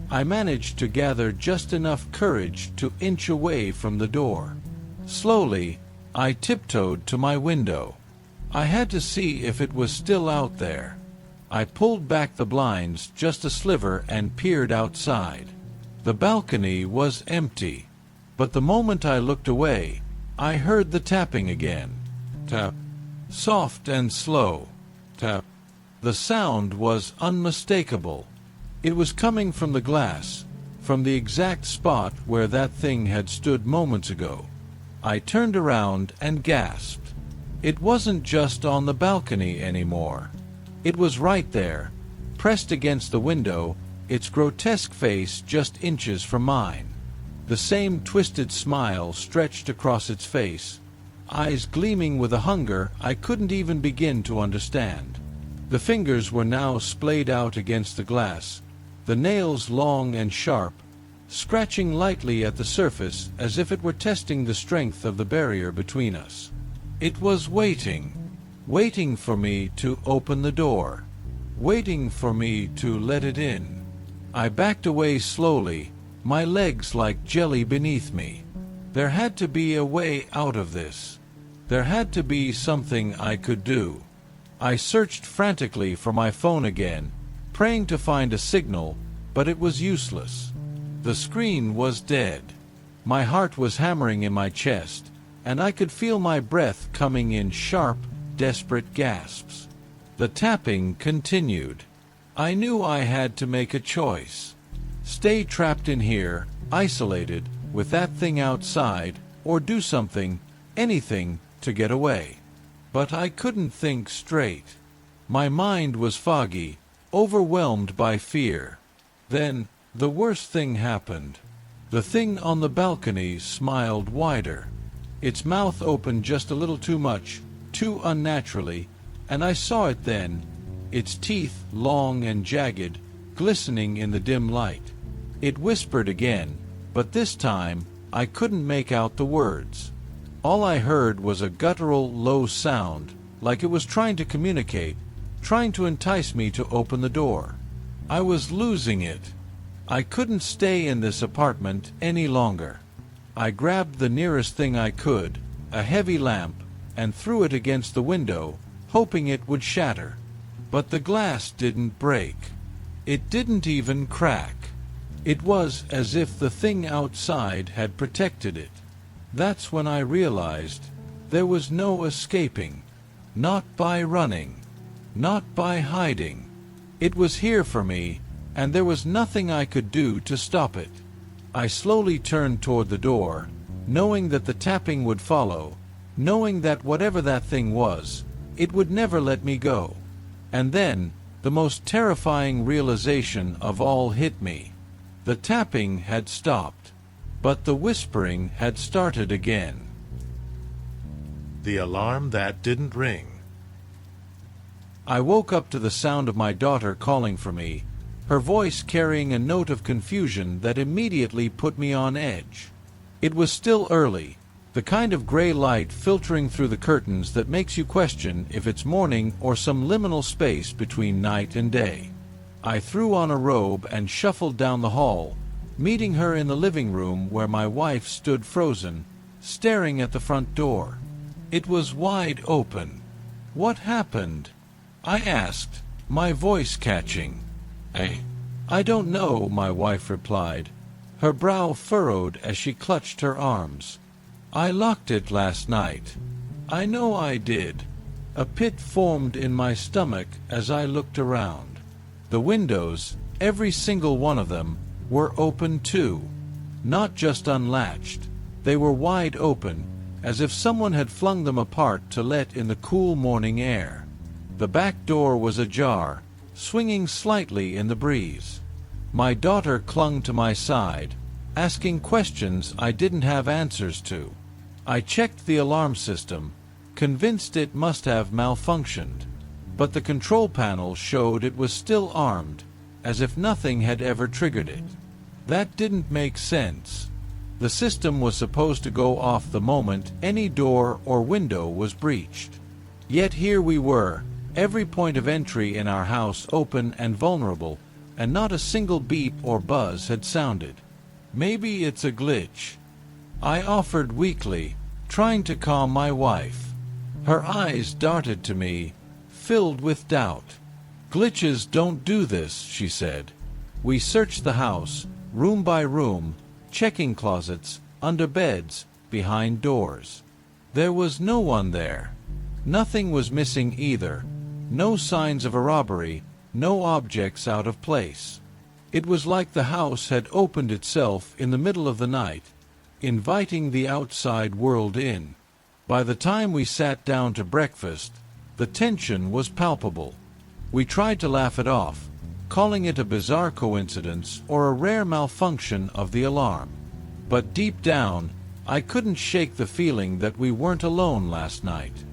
I managed to gather just enough courage to inch away from the door. Slowly, I tiptoed to my window. I had to see if it was still out there. I pulled back the blinds just a sliver and peered outside. The balcony was empty. But the moment I looked away, I heard the tapping again. Tap. Soft and slow. Tap. The sound was unmistakable. It was coming from the glass, from the exact spot where that thing had stood moments ago. I turned around and gasped. It wasn't just on the balcony anymore. It was right there, pressed against the window, its grotesque face just inches from mine. The same twisted smile stretched across its face, eyes gleaming with a hunger I couldn't even begin to understand. The fingers were now splayed out against the glass, the nails long and sharp, scratching lightly at the surface as if it were testing the strength of the barrier between us. It was waiting for me to open the door, waiting for me to let it in. I backed away slowly, my legs like jelly beneath me. There had to be a way out of this. There had to be something I could do. I searched frantically for my phone again, praying to find a signal, but it was useless. The screen was dead. My heart was hammering in my chest, and I could feel my breath coming in sharp, desperate gasps. The tapping continued. I knew I had to make a choice. Stay trapped in here, isolated, with that thing outside, or do something, anything, to get away. But I couldn't think straight. My mind was foggy, overwhelmed by fear. Then, the worst thing happened. The thing on the balcony smiled wider. Its mouth opened just a little too much, too unnaturally, and I saw it then, its teeth long and jagged, glistening in the dim light. It whispered again, but this time I couldn't make out the words. All I heard was a guttural, low sound, like it was trying to communicate, trying to entice me to open the door. I was losing it. I couldn't stay in this apartment any longer. I grabbed the nearest thing I could, a heavy lamp, and threw it against the window, hoping it would shatter. But the glass didn't break. It didn't even crack. It was as if the thing outside had protected it. That's when I realized there was no escaping. Not by running. Not by hiding. It was here for me, and there was nothing I could do to stop it. I slowly turned toward the door, knowing that the tapping would follow, knowing that whatever that thing was, it would never let me go. And then, the most terrifying realization of all hit me. The tapping had stopped, but the whispering had started again. The alarm that didn't ring. I woke up to the sound of my daughter calling for me, her voice carrying a note of confusion that immediately put me on edge. It was still early, the kind of gray light filtering through the curtains that makes you question if it's morning or some liminal space between night and day. I threw on a robe and shuffled down the hall, meeting her in the living room where my wife stood frozen, staring at the front door. It was wide open. "What happened?" I asked, my voice catching. I don't know," my wife replied, her brow furrowed as she clutched her arms. "I locked it last night." "I know I did." A pit formed in my stomach as I looked around. The windows, every single one of them, were open too. Not just unlatched. They were wide open, as if someone had flung them apart to let in the cool morning air. The back door was ajar, swinging slightly in the breeze. My daughter clung to my side, asking questions I didn't have answers to. I checked the alarm system, convinced it must have malfunctioned, but the control panel showed it was still armed, as if nothing had ever triggered it. That didn't make sense. The system was supposed to go off the moment any door or window was breached. Yet here we were, every point of entry in our house open and vulnerable, and not a single beep or buzz had sounded. "Maybe it's a glitch," I offered weakly, trying to calm my wife. Her eyes darted to me, filled with doubt. "Glitches don't do this," she said. "We searched the house, room by room, checking closets, under beds, behind doors. There was no one there. Nothing was missing either. No signs of a robbery, no objects out of place. It was like the house had opened itself in the middle of the night, inviting the outside world in." By the time we sat down to breakfast, the tension was palpable. We tried to laugh it off, calling it a bizarre coincidence or a rare malfunction of the alarm. But deep down, I couldn't shake the feeling that we weren't alone last night.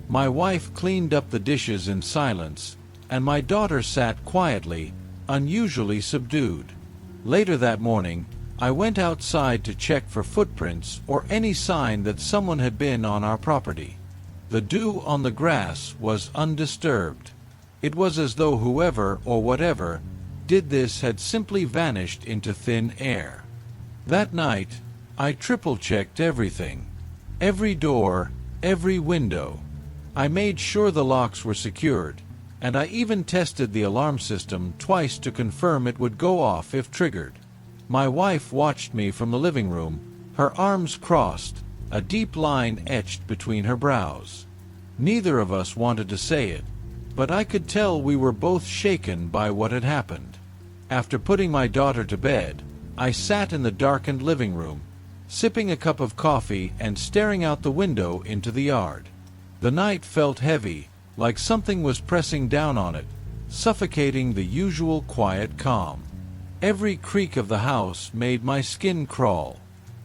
My wife cleaned up the dishes in silence, and my daughter sat quietly, unusually subdued. Later that morning, I went outside to check for footprints or any sign that someone had been on our property. The dew on the grass was undisturbed. It was as though whoever or whatever did this had simply vanished into thin air. That night, I triple-checked everything. Every door, every window. I made sure the locks were secured, and I even tested the alarm system twice to confirm it would go off if triggered. My wife watched me from the living room, her arms crossed, a deep line etched between her brows. Neither of us wanted to say it, but I could tell we were both shaken by what had happened. After putting my daughter to bed, I sat in the darkened living room, sipping a cup of coffee and staring out the window into the yard. The night felt heavy, like something was pressing down on it, suffocating the usual quiet calm. Every creak of the house made my skin crawl.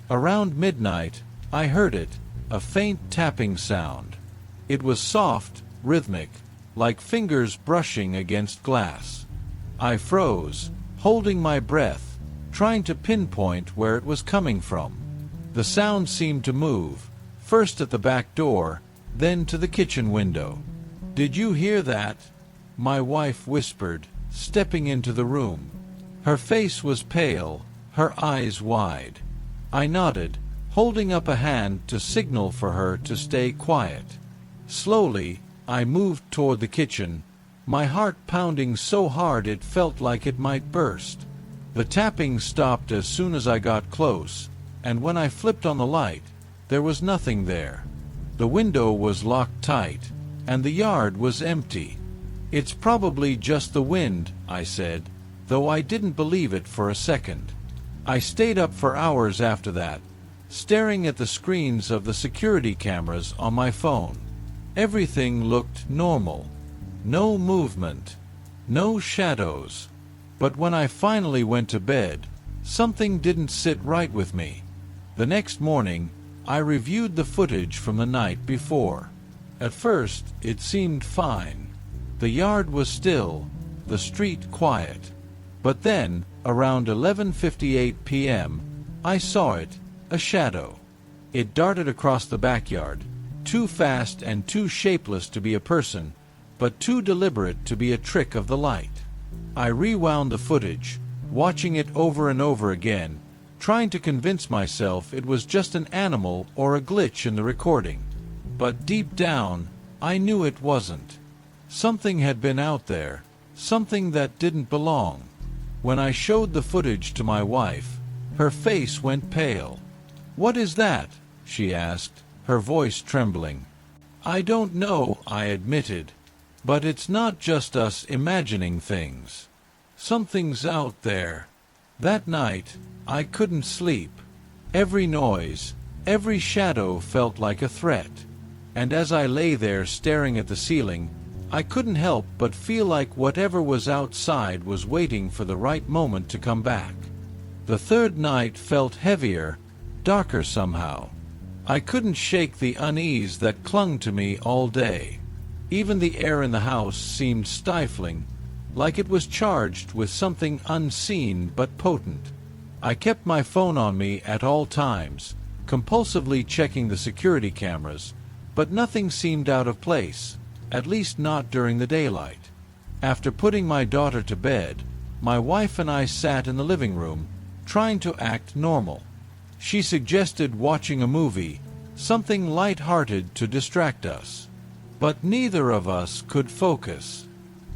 Around midnight, I heard it, a faint tapping sound. It was soft, rhythmic, like fingers brushing against glass. I froze, holding my breath, trying to pinpoint where it was coming from. The sound seemed to move, first at the back door, then to the kitchen window. "Did you hear that?" my wife whispered, stepping into the room. Her face was pale, her eyes wide. I nodded, holding up a hand to signal for her to stay quiet. Slowly, I moved toward the kitchen, my heart pounding so hard it felt like it might burst. The tapping stopped as soon as I got close, and when I flipped on the light, there was nothing there. The window was locked tight, and the yard was empty. "It's probably just the wind," I said, though I didn't believe it for a second. I stayed up for hours after that, staring at the screens of the security cameras on my phone. Everything looked normal. No movement, no shadows. But when I finally went to bed, something didn't sit right with me. The next morning, I reviewed the footage from the night before. At first, it seemed fine. The yard was still, the street quiet. But then, around 11:58 p.m., I saw it, a shadow. It darted across the backyard, too fast and too shapeless to be a person, but too deliberate to be a trick of the light. I rewound the footage, watching it over and over again, trying to convince myself it was just an animal or a glitch in the recording. But deep down, I knew it wasn't. Something had been out there, something that didn't belong. When I showed the footage to my wife, her face went pale. "What is that?" she asked, her voice trembling. "I don't know," I admitted. "But it's not just us imagining things. Something's out there." That night, I couldn't sleep. Every noise, every shadow felt like a threat. And as I lay there staring at the ceiling, I couldn't help but feel like whatever was outside was waiting for the right moment to come back. The third night felt heavier, darker somehow. I couldn't shake the unease that clung to me all day. Even the air in the house seemed stifling, like it was charged with something unseen but potent. I kept my phone on me at all times, compulsively checking the security cameras, but nothing seemed out of place, at least not during the daylight. After putting my daughter to bed, my wife and I sat in the living room, trying to act normal. She suggested watching a movie, something light-hearted to distract us. But neither of us could focus.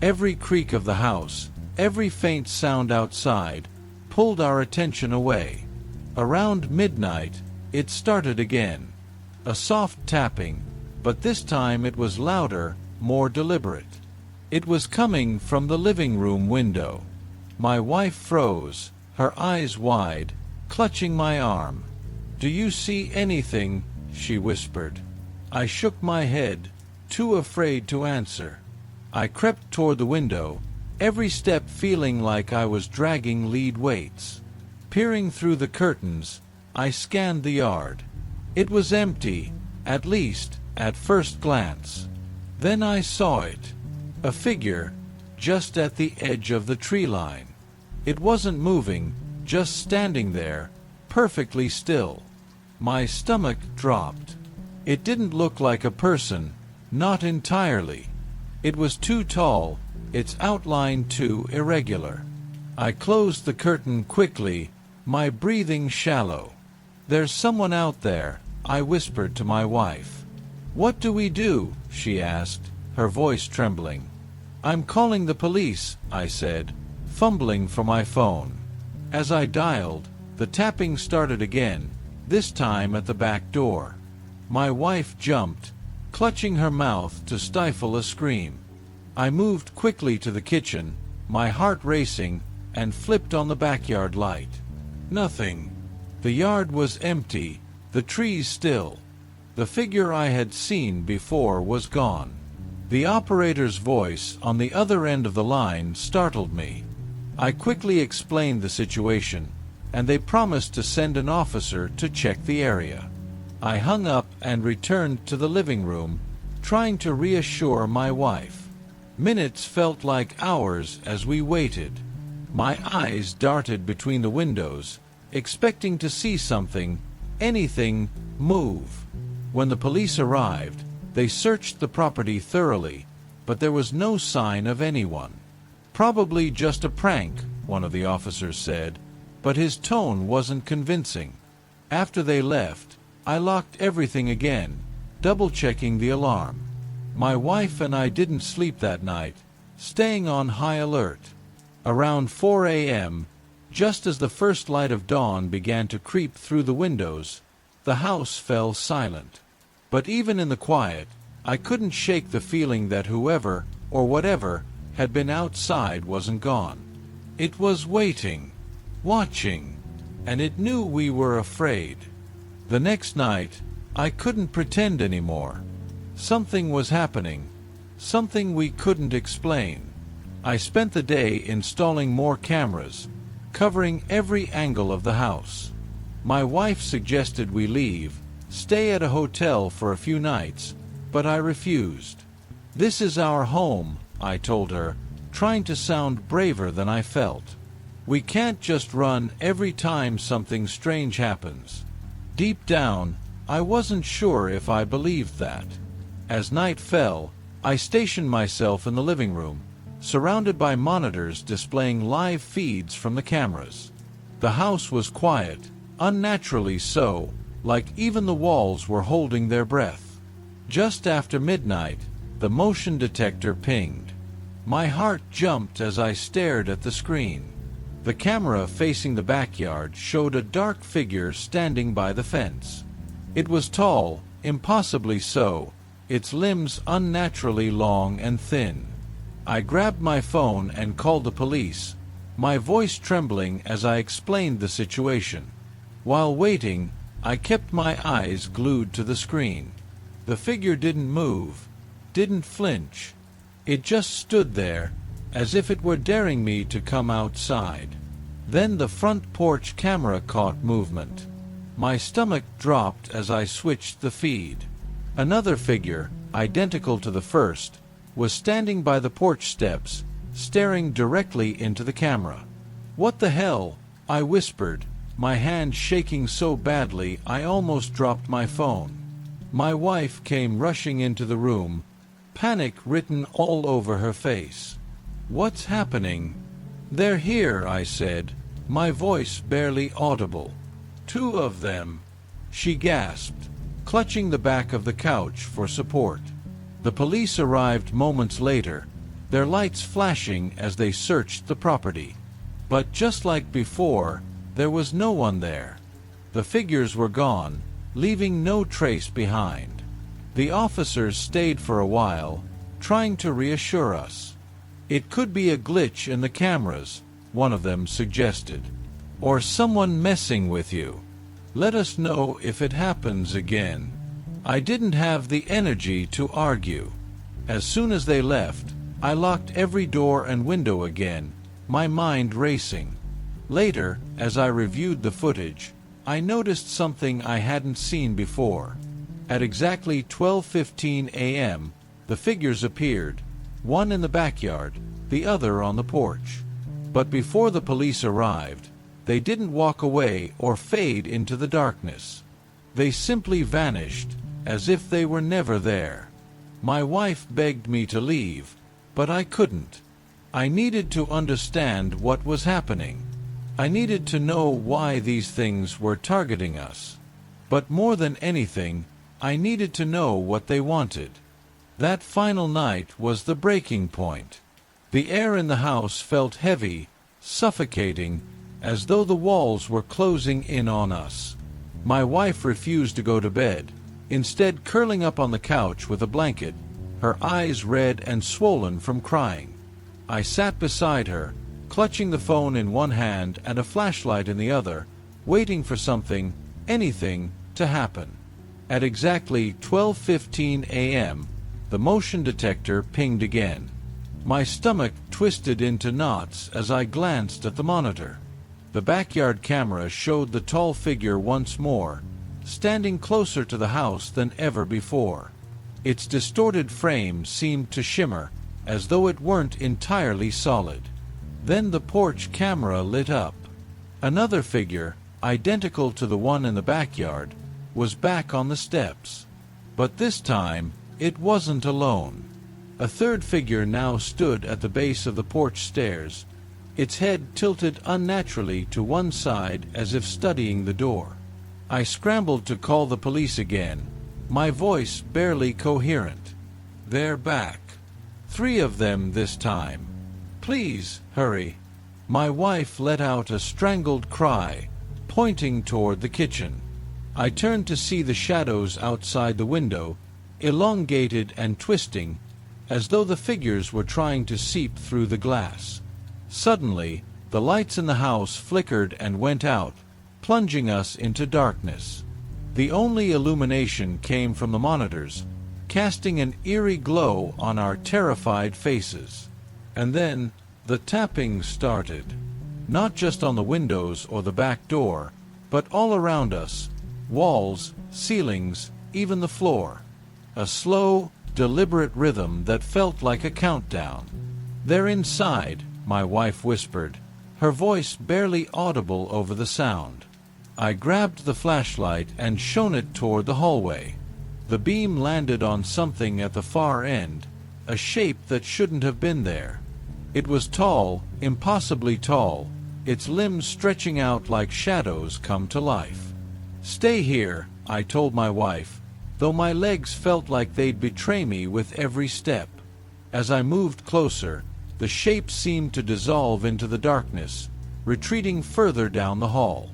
Every creak of the house, every faint sound outside, pulled our attention away. Around midnight, it started again. A soft tapping, but this time it was louder, more deliberate. It was coming from the living room window. My wife froze, her eyes wide, clutching my arm. "Do you see anything?" she whispered. I shook my head, too afraid to answer. I crept toward the window, every step feeling like I was dragging lead weights. Peering through the curtains, I scanned the yard. It was empty, at least, at first glance. Then I saw it. A figure, just at the edge of the tree line. It wasn't moving, just standing there, perfectly still. My stomach dropped. It didn't look like a person, not entirely. It was too tall, its outline too irregular. I closed the curtain quickly, my breathing shallow. "There's someone out there," I whispered to my wife. "What do we do?" she asked, her voice trembling. "I'm calling the police," I said, fumbling for my phone. As I dialed, the tapping started again, this time at the back door. My wife jumped, clutching her mouth to stifle a scream. I moved quickly to the kitchen, my heart racing, and flipped on the backyard light. Nothing. The yard was empty, the trees still. The figure I had seen before was gone. The operator's voice on the other end of the line startled me. I quickly explained the situation, and they promised to send an officer to check the area. I hung up and returned to the living room, trying to reassure my wife. Minutes felt like hours as we waited. My eyes darted between the windows, expecting to see something, anything, move. When the police arrived, they searched the property thoroughly, but there was no sign of anyone. "Probably just a prank," one of the officers said, but his tone wasn't convincing. After they left, I locked everything again, double-checking the alarm. My wife and I didn't sleep that night, staying on high alert. Around 4 a.m., just as the first light of dawn began to creep through the windows, the house fell silent. But even in the quiet, I couldn't shake the feeling that whoever, or whatever, had been outside wasn't gone. It was waiting, watching, and it knew we were afraid. The next night, I couldn't pretend anymore. Something was happening, something we couldn't explain. I spent the day installing more cameras, covering every angle of the house. My wife suggested we leave, stay at a hotel for a few nights, but I refused. "This is our home," I told her, trying to sound braver than I felt. "We can't just run every time something strange happens." Deep down, I wasn't sure if I believed that. As night fell, I stationed myself in the living room, surrounded by monitors displaying live feeds from the cameras. The house was quiet, unnaturally so, like even the walls were holding their breath. Just after midnight, the motion detector pinged. My heart jumped as I stared at the screen. The camera facing the backyard showed a dark figure standing by the fence. It was tall, impossibly so, its limbs unnaturally long and thin. I grabbed my phone and called the police, my voice trembling as I explained the situation. While waiting, I kept my eyes glued to the screen. The figure didn't move, didn't flinch. It just stood there, as if it were daring me to come outside. Then the front porch camera caught movement. My stomach dropped as I switched the feed. Another figure, identical to the first, was standing by the porch steps, staring directly into the camera. "What the hell?" I whispered, my hand shaking so badly I almost dropped my phone. My wife came rushing into the room, panic written all over her face. "What's happening?" "They're here," I said, my voice barely audible. "Two of them," she gasped, clutching the back of the couch for support. The police arrived moments later, their lights flashing as they searched the property. But just like before, there was no one there. The figures were gone, leaving no trace behind. The officers stayed for a while, trying to reassure us. "It could be a glitch in the cameras," one of them suggested. "Or someone messing with you. Let us know if it happens again." I didn't have the energy to argue. As soon as they left, I locked every door and window again, my mind racing. Later, as I reviewed the footage, I noticed something I hadn't seen before. At exactly 12:15 a.m., the figures appeared, one in the backyard, the other on the porch. But before the police arrived, they didn't walk away or fade into the darkness. They simply vanished, as if they were never there. My wife begged me to leave, but I couldn't. I needed to understand what was happening. I needed to know why these things were targeting us. But more than anything, I needed to know what they wanted. That final night was the breaking point. The air in the house felt heavy, suffocating, as though the walls were closing in on us. My wife refused to go to bed, instead curling up on the couch with a blanket, her eyes red and swollen from crying. I sat beside her, clutching the phone in one hand and a flashlight in the other, waiting for something, anything, to happen. At exactly 12:15 a.m., the motion detector pinged again. My stomach twisted into knots as I glanced at the monitor. The backyard camera showed the tall figure once more, standing closer to the house than ever before. Its distorted frame seemed to shimmer, as though it weren't entirely solid. Then the porch camera lit up. Another figure, identical to the one in the backyard, was back on the steps. But this time, it wasn't alone. A third figure now stood at the base of the porch stairs, its head tilted unnaturally to one side as if studying the door. I scrambled to call the police again, my voice barely coherent. "They're back. 3 of them this time. Please, hurry." My wife let out a strangled cry, pointing toward the kitchen. I turned to see the shadows outside the window, elongated and twisting, as though the figures were trying to seep through the glass. Suddenly, the lights in the house flickered and went out, plunging us into darkness. The only illumination came from the monitors, casting an eerie glow on our terrified faces. And then, the tapping started. Not just on the windows or the back door, but all around us, walls, ceilings, even the floor. A slow, deliberate rhythm that felt like a countdown. "They're inside," my wife whispered, her voice barely audible over the sound. I grabbed the flashlight and shone it toward the hallway. The beam landed on something at the far end, a shape that shouldn't have been there. It was tall, impossibly tall, its limbs stretching out like shadows come to life. "Stay here," I told my wife, though my legs felt like they'd betray me with every step. As I moved closer, the shape seemed to dissolve into the darkness, retreating further down the hall.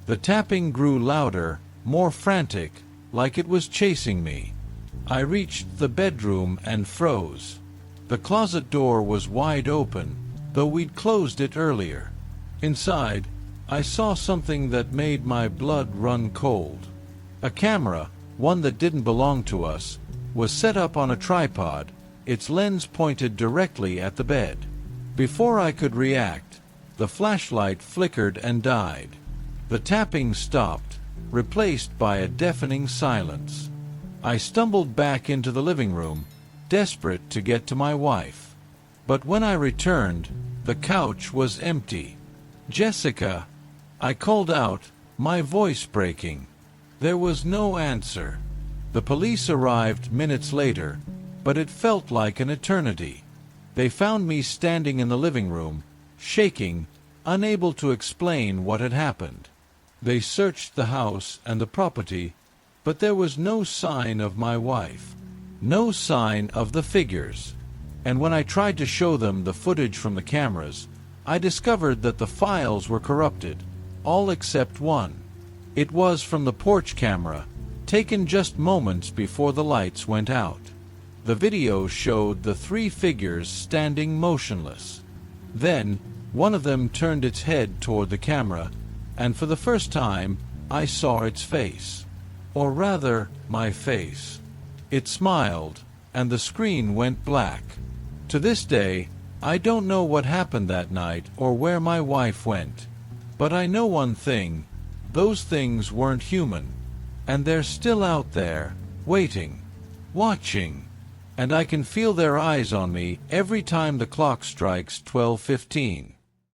The tapping grew louder, more frantic, like it was chasing me. I reached the bedroom and froze. The closet door was wide open, though we'd closed it earlier. Inside, I saw something that made my blood run cold. A camera, one that didn't belong to us, was set up on a tripod, its lens pointed directly at the bed. Before I could react, the flashlight flickered and died. The tapping stopped, replaced by a deafening silence. I stumbled back into the living room, desperate to get to my wife. But when I returned, the couch was empty. "Jessica," I called out, my voice breaking. There was no answer. The police arrived minutes later, but it felt like an eternity. They found me standing in the living room, shaking, unable to explain what had happened. They searched the house and the property, but there was no sign of my wife, no sign of the figures. And when I tried to show them the footage from the cameras, I discovered that the files were corrupted, all except one. It was from the porch camera, taken just moments before the lights went out. The video showed the 3 figures standing motionless. Then, one of them turned its head toward the camera, and for the first time, I saw its face. Or rather, my face. It smiled, and the screen went black. To this day, I don't know what happened that night or where my wife went. But I know one thing, those things weren't human. And they're still out there, waiting, watching. And I can feel their eyes on me every time the clock strikes 12:15.